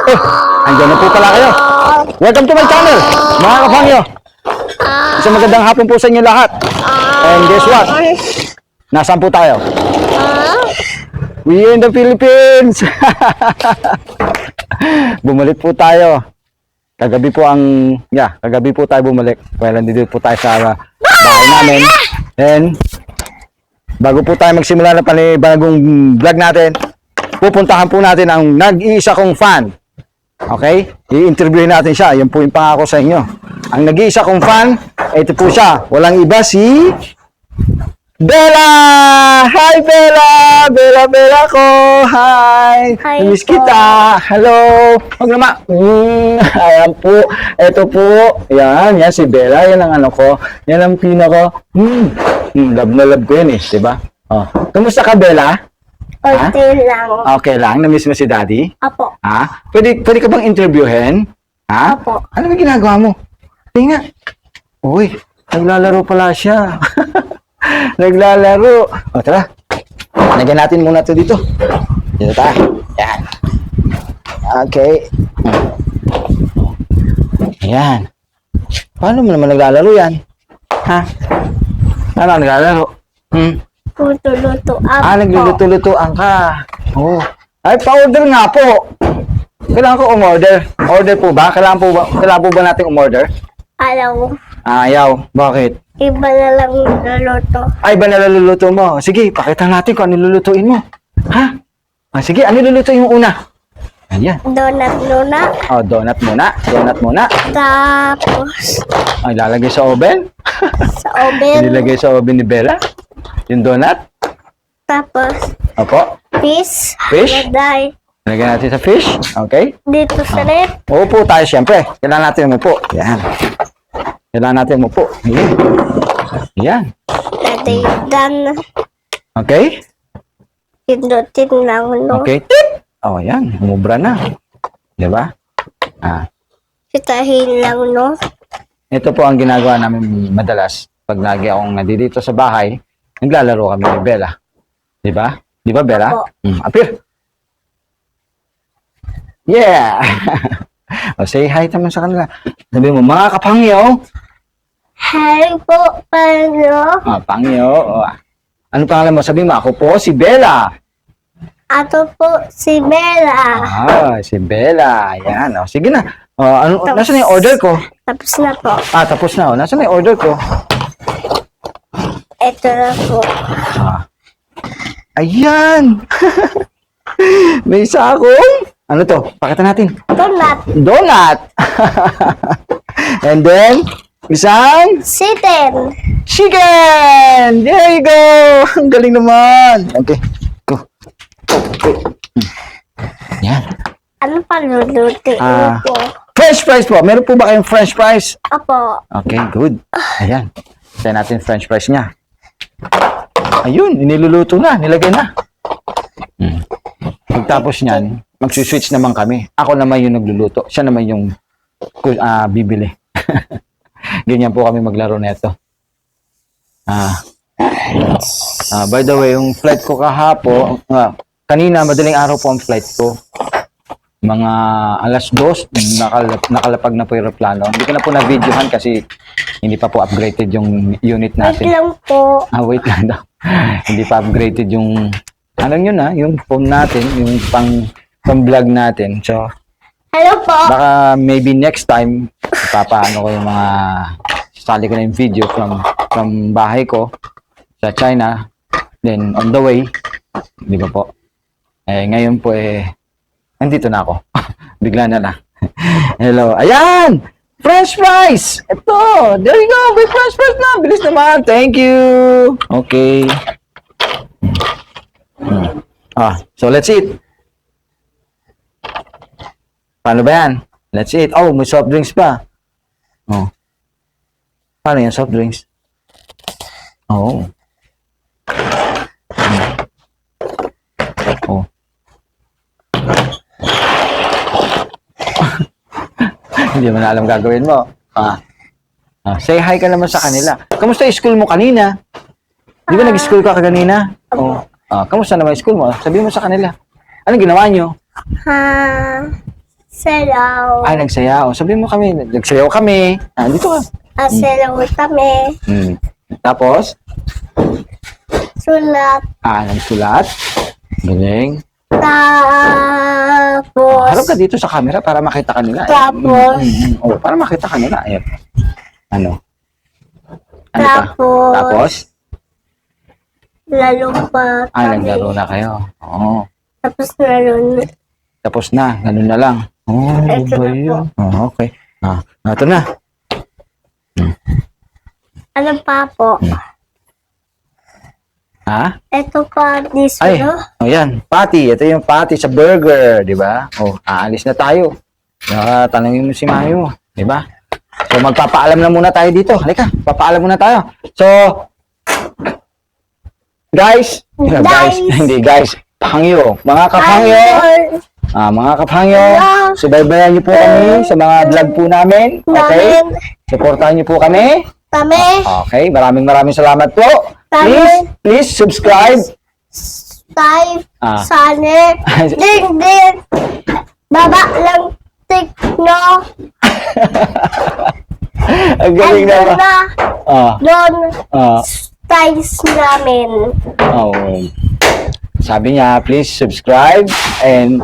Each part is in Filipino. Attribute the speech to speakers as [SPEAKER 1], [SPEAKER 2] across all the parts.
[SPEAKER 1] Eh, andyan na po pala kayo. Welcome to my channel, mga kapangyo. Isang magandang hapon po sa inyo lahat. And guess what? Nasaan po tayo? We in the Philippines! Bumalik po tayo. Kagabi po tayo bumalik. Well, nandito po tayo sa bahay namin. And bago po tayo magsimula ng panibagong vlog natin, pupuntahan po natin ang nag-iisa kong fan. Okay? I-interviewin natin siya. Yan po yung pangako sa inyo. Ang nag-iisa kong fan, ito po siya. Walang iba si Bella! Hi, Bella! Bella ko! Hi!
[SPEAKER 2] Hi
[SPEAKER 1] Miss
[SPEAKER 2] po.
[SPEAKER 1] kita! Hello! Huwag naman! Ayan po. Ito po. Yan si Bella. Yan ang ano ko. Yan ang pinaka. Love na love ko yan eh. Diba? Oh. Kumusta ka, Bella?
[SPEAKER 2] Okay lang.
[SPEAKER 1] Okay lang. Na-miss mo si Daddy?
[SPEAKER 2] Apo.
[SPEAKER 1] Ha? Pwede ka bang interviewin? Ha?
[SPEAKER 2] Apo.
[SPEAKER 1] Ano ba ginagawa mo? Tingnan. Uy, naglalaro pala siya. Naglalaro. O, tara. Lagyan natin muna ito dito. Dito tayo. Yan. Okay. Yan. Paano mo naman naglalaro yan? Ha? Ano naglalaro?
[SPEAKER 2] Luto-luto ako.
[SPEAKER 1] Nagluluto-lutoan ka. Oh. Ay, pa-order nga po. Kailangan ko umorder. Order po ba? Kailangan po ba natin umorder?
[SPEAKER 2] Alam,
[SPEAKER 1] Ayaw. Bakit?
[SPEAKER 2] iba na lang luluto.
[SPEAKER 1] Ay, ba naluluto mo? Sige, pakita natin kung ano lulutuin mo. Ha? Sige, ano lulutuin mo una? Ayan.
[SPEAKER 2] Donut muna.
[SPEAKER 1] Oh, donut muna. Donut muna.
[SPEAKER 2] Tapos,
[SPEAKER 1] Ay, lalagay sa oven.
[SPEAKER 2] sa oven.
[SPEAKER 1] Nilagay sa oven ni Bella. Yung donut.
[SPEAKER 2] Tapos,
[SPEAKER 1] Opo.
[SPEAKER 2] fish.
[SPEAKER 1] Fish?
[SPEAKER 2] Lagay.
[SPEAKER 1] Lagyan natin sa fish. Okay.
[SPEAKER 2] Dito sa rep.
[SPEAKER 1] Uupo tayo siyempre. Kailangan natin umupo. Yan. Kailangan natin umupo. Ayan. Yan.
[SPEAKER 2] Natidan.
[SPEAKER 1] Okay?
[SPEAKER 2] Pindutin lang, no?
[SPEAKER 1] Okay. Oh, yan. Umubra na. Diba?
[SPEAKER 2] Pitahin lang, no?
[SPEAKER 1] Ito po ang ginagawa namin madalas. Pag lagi akong nandito sa bahay, naglalaro kami ni Bella. Diba? Diba, Bella?
[SPEAKER 2] Opo.
[SPEAKER 1] Appear. Yeah! O, say hi naman sa kanila. Sabi mo, mga kapangyo.
[SPEAKER 2] Hi po, Pano.
[SPEAKER 1] Pangyo. Ano pangalan mo? Sabi mo, ako po si Bella.
[SPEAKER 2] Ato po si Bella.
[SPEAKER 1] Si Bella. Ayan. O, sige na. Nasaan yung order ko?
[SPEAKER 2] Tapos na po.
[SPEAKER 1] Tapos na. Nasaan yung order ko?
[SPEAKER 2] Ito na po.
[SPEAKER 1] Ayan! May isa akong... Ano to? Pakita natin.
[SPEAKER 2] Donut.
[SPEAKER 1] Donut! And then, isang
[SPEAKER 2] Siten.
[SPEAKER 1] chicken! There you go! Ang galing naman! Okay. Go. Okay. Yan.
[SPEAKER 2] Ano pa lulutin po?
[SPEAKER 1] French fries po. Meron po ba kayong French fries?
[SPEAKER 2] Apo.
[SPEAKER 1] Okay, good. Ayan. Tayo natin French fries niya. Ayun, iniluluto na. Nilagay na. Pagtapos niyan, magsuswitch naman kami. Ako naman yung nagluluto. Siya naman yung bibili. Ganyan po kami maglaro neto. By the way, yung flight ko kahapon, kanina, madaling araw po ang flight ko. Mga alas 2, nakalapag na po yung aeroplano. Hindi ko na po na-videohan kasi hindi pa po upgraded yung unit
[SPEAKER 2] Wait
[SPEAKER 1] natin.
[SPEAKER 2] lang po.
[SPEAKER 1] Wait lang daw. Hindi pa upgraded yung, alam nyo na, yung phone natin, yung pang-vlog natin. So,
[SPEAKER 2] Hello po.
[SPEAKER 1] baka maybe next time, ipapaano ko yung mga, sasali ko na yung video from bahay ko sa China. Then, on the way, di ba po? Ngayon po nandito na ako. Bigla na lang. Hello. Ayan! French fries! Ito! There you go! May French fries na! Bilis naman! Thank you! Okay. So let's eat. Paano ba yan? Let's eat. Oh, may soft drinks pa. Oh. Paano yan, soft drinks? Oh. Oh. Hindi mo na alam gagawin mo. Say hi ka naman sa kanila. Kamusta yung school mo kanina? Di ba nag-school ka kanina? Oh. Kamusta naman yung school mo? Sabihin mo sa kanila. Anong ginawa nyo?
[SPEAKER 2] Sayaw.
[SPEAKER 1] Ay, nagsayaw. Sabihin mo kami, nagsayaw kami. Dito ka.
[SPEAKER 2] Sayaw kami.
[SPEAKER 1] Tapos,
[SPEAKER 2] Sulat.
[SPEAKER 1] nagsulat. Galing.
[SPEAKER 2] Tapos.
[SPEAKER 1] Harap ka dito sa camera para makita ka nila.
[SPEAKER 2] Tapos.
[SPEAKER 1] Oh, para makita ka nila. Ayan. Ano? Ano pa?
[SPEAKER 2] Tapos.
[SPEAKER 1] Tapos?
[SPEAKER 2] Lalo pa kami.
[SPEAKER 1] Naglaro na kayo. Oo.
[SPEAKER 2] Tapos lalo na.
[SPEAKER 1] Tapos na. Ganun na lang.
[SPEAKER 2] Ito
[SPEAKER 1] ba
[SPEAKER 2] na
[SPEAKER 1] yun? Okay. Ito na.
[SPEAKER 2] Ano pa po? Ito pa, this
[SPEAKER 1] Ay,
[SPEAKER 2] no?
[SPEAKER 1] yan. Patty. Ito yung patty sa burger, di ba? Aalis na tayo. Tanungin mo si Mayo, di ba? So, magpapaalam na muna tayo dito. Halika, papaalam muna tayo. So, guys. Hindi, guys. Pangyo. Mga kapangyo. Mga kapangyo. Subaybayan niyo po kami sa mga vlog po namin. Okay? Supportahan niyo po kami. Okay, maraming salamat po. Please subscribe.
[SPEAKER 2] Sana. Ding. Baba lang. Tik, no.
[SPEAKER 1] Ang galing
[SPEAKER 2] Andun
[SPEAKER 1] naman.
[SPEAKER 2] na. Doon. Styles namin.
[SPEAKER 1] Sabi niya, please subscribe and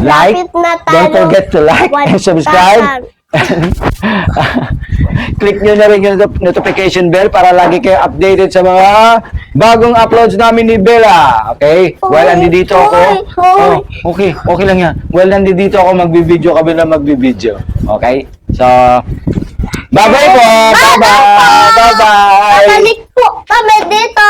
[SPEAKER 1] like.
[SPEAKER 2] Lapit na tayo.
[SPEAKER 1] Don't forget to like and subscribe. Click nyo na rin yung notification bell para lagi kayo updated sa mga bagong uploads namin ni Bella. Okay? Well, nandito ako. Okay lang yan. Well, nandito ako magbibideo, kami na magbibideo. Okay? So, bye-bye po! Bye-bye! Bye-bye!
[SPEAKER 2] Babalik po kami dito